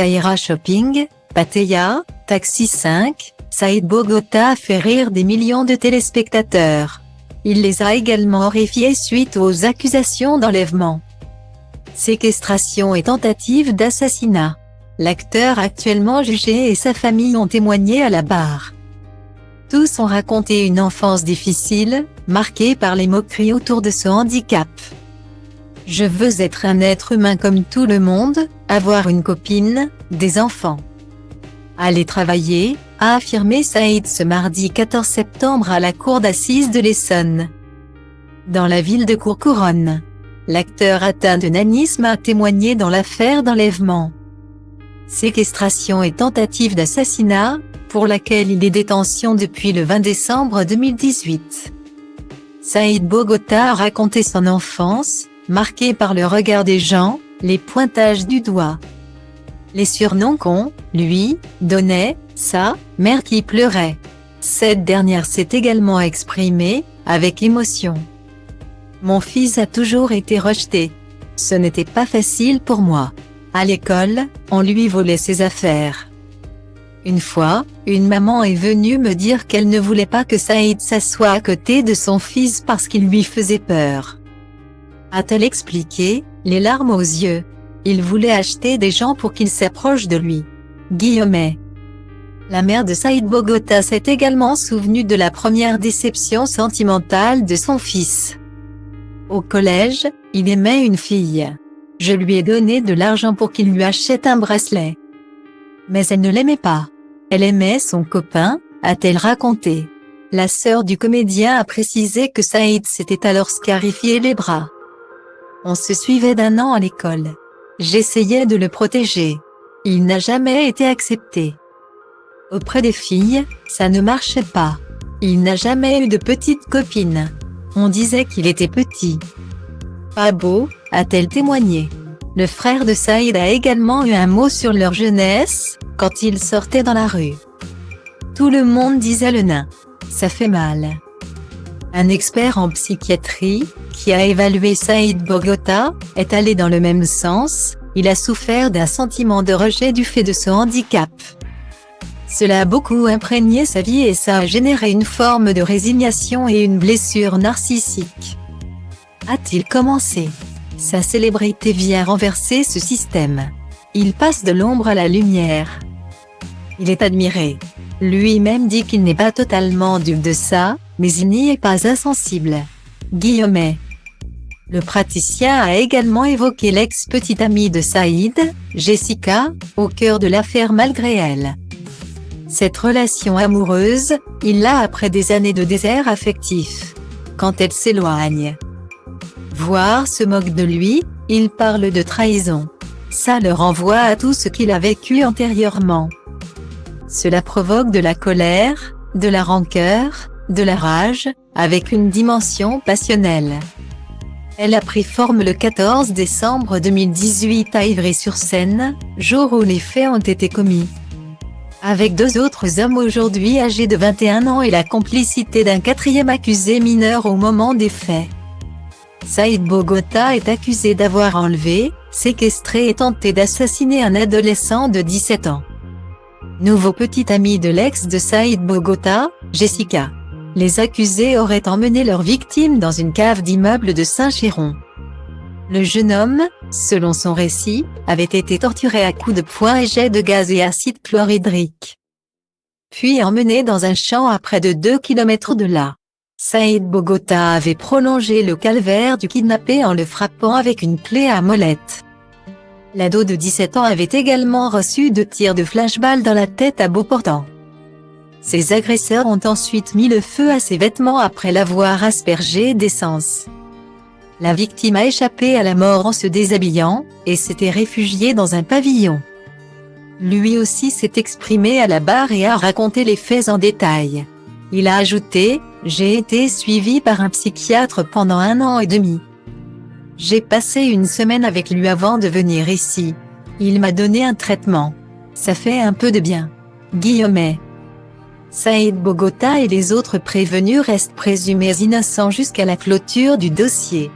Kaira Shopping, Pattaya, Taxi 5, Saïd Bogota a fait rire des millions de téléspectateurs. Il les a également horrifiés suite aux accusations d'enlèvement, séquestration et tentative d'assassinat. L'acteur actuellement jugé et sa famille ont témoigné à la barre. Tous ont raconté une enfance difficile, marquée par les moqueries autour de ce handicap. « Je veux être un être humain comme tout le monde, avoir une copine, des enfants. Aller travailler », a affirmé Saïd ce mardi 14 septembre à la cour d'assises de l'Essonne, dans la ville de Courcouronnes. L'acteur atteint de nanisme a témoigné dans l'affaire d'enlèvement, séquestration et tentative d'assassinat, pour laquelle il est détention depuis le 20 décembre 2018. Saïd Bogota a raconté son enfance, marquée par le regard des gens, les pointages du doigt, les surnoms qu'on, lui, donnait, sa mère qui pleurait. Cette dernière s'est également exprimée, avec émotion. « Mon fils a toujours été rejeté. Ce n'était pas facile pour moi. À l'école, on lui volait ses affaires. Une fois, une maman est venue me dire qu'elle ne voulait pas que Saïd s'assoie à côté de son fils parce qu'il lui faisait peur. » A-t-elle expliqué, les larmes aux yeux. Il voulait acheter des gens pour qu'ils s'approchent de lui. Guillemets. La mère de Saïd Bogota s'est également souvenue de la première déception sentimentale de son fils. Au collège, il aimait une fille. Je lui ai donné de l'argent pour qu'il lui achète un bracelet. Mais elle ne l'aimait pas. Elle aimait son copain, a-t-elle raconté. La sœur du comédien a précisé que Saïd s'était alors scarifié les bras. On se suivait d'1 an à l'école. J'essayais de le protéger. Il n'a jamais été accepté. Auprès des filles, ça ne marchait pas. Il n'a jamais eu de petite copine. On disait qu'il était petit. Pas beau, a-t-elle témoigné. Le frère de Saïd a également eu un mot sur leur jeunesse, quand ils sortaient dans la rue. Tout le monde disait le nain. Ça fait mal. Un expert en psychiatrie, qui a évalué Saïd Bogota, est allé dans le même sens. Il a souffert d'un sentiment de rejet du fait de ce handicap. Cela a beaucoup imprégné sa vie et ça a généré une forme de résignation et une blessure narcissique. A-t-il commencé? Sa célébrité vient renverser ce système. Il passe de l'ombre à la lumière. Il est admiré. Lui-même dit qu'il n'est pas totalement dupe de ça, mais il n'y est pas insensible. Guillemets. Le praticien a également évoqué l'ex-petite amie de Saïd, Jessica, au cœur de l'affaire malgré elle. Cette relation amoureuse, il l'a après des années de désert affectif. Quand elle s'éloigne, voire se moque de lui, il parle de trahison. Ça le renvoie à tout ce qu'il a vécu antérieurement. Cela provoque de la colère, de la rancœur, de la rage, avec une dimension passionnelle. Elle a pris forme le 14 décembre 2018 à Ivry-sur-Seine, jour où les faits ont été commis. Avec 2 autres hommes aujourd'hui âgés de 21 ans et la complicité d'un 4e accusé mineur au moment des faits. Saïd Bogota est accusé d'avoir enlevé, séquestré et tenté d'assassiner un adolescent de 17 ans. Nouveau petit ami de l'ex de Saïd Bogota, Jessica. Les accusés auraient emmené leur victime dans une cave d'immeuble de Saint-Chéron. Le jeune homme, selon son récit, avait été torturé à coups de poing et jets de gaz et acide chlorhydrique. Puis emmené dans un champ à près de 2 km de là. Saïd Bogota avait prolongé le calvaire du kidnappé en le frappant avec une clé à molette. L'ado de 17 ans avait également reçu 2 tirs de flashball dans la tête à bout portant. Ses agresseurs ont ensuite mis le feu à ses vêtements après l'avoir aspergé d'essence. La victime a échappé à la mort en se déshabillant, et s'était réfugiée dans un pavillon. Lui aussi s'est exprimé à la barre et a raconté les faits en détail. Il a ajouté « J'ai été suivi par un psychiatre pendant 1 an et demi. J'ai passé une semaine avec lui avant de venir ici. Il m'a donné un traitement. Ça fait un peu de bien. » Guillemets. Saïd Bogota et les autres prévenus restent présumés innocents jusqu'à la clôture du dossier.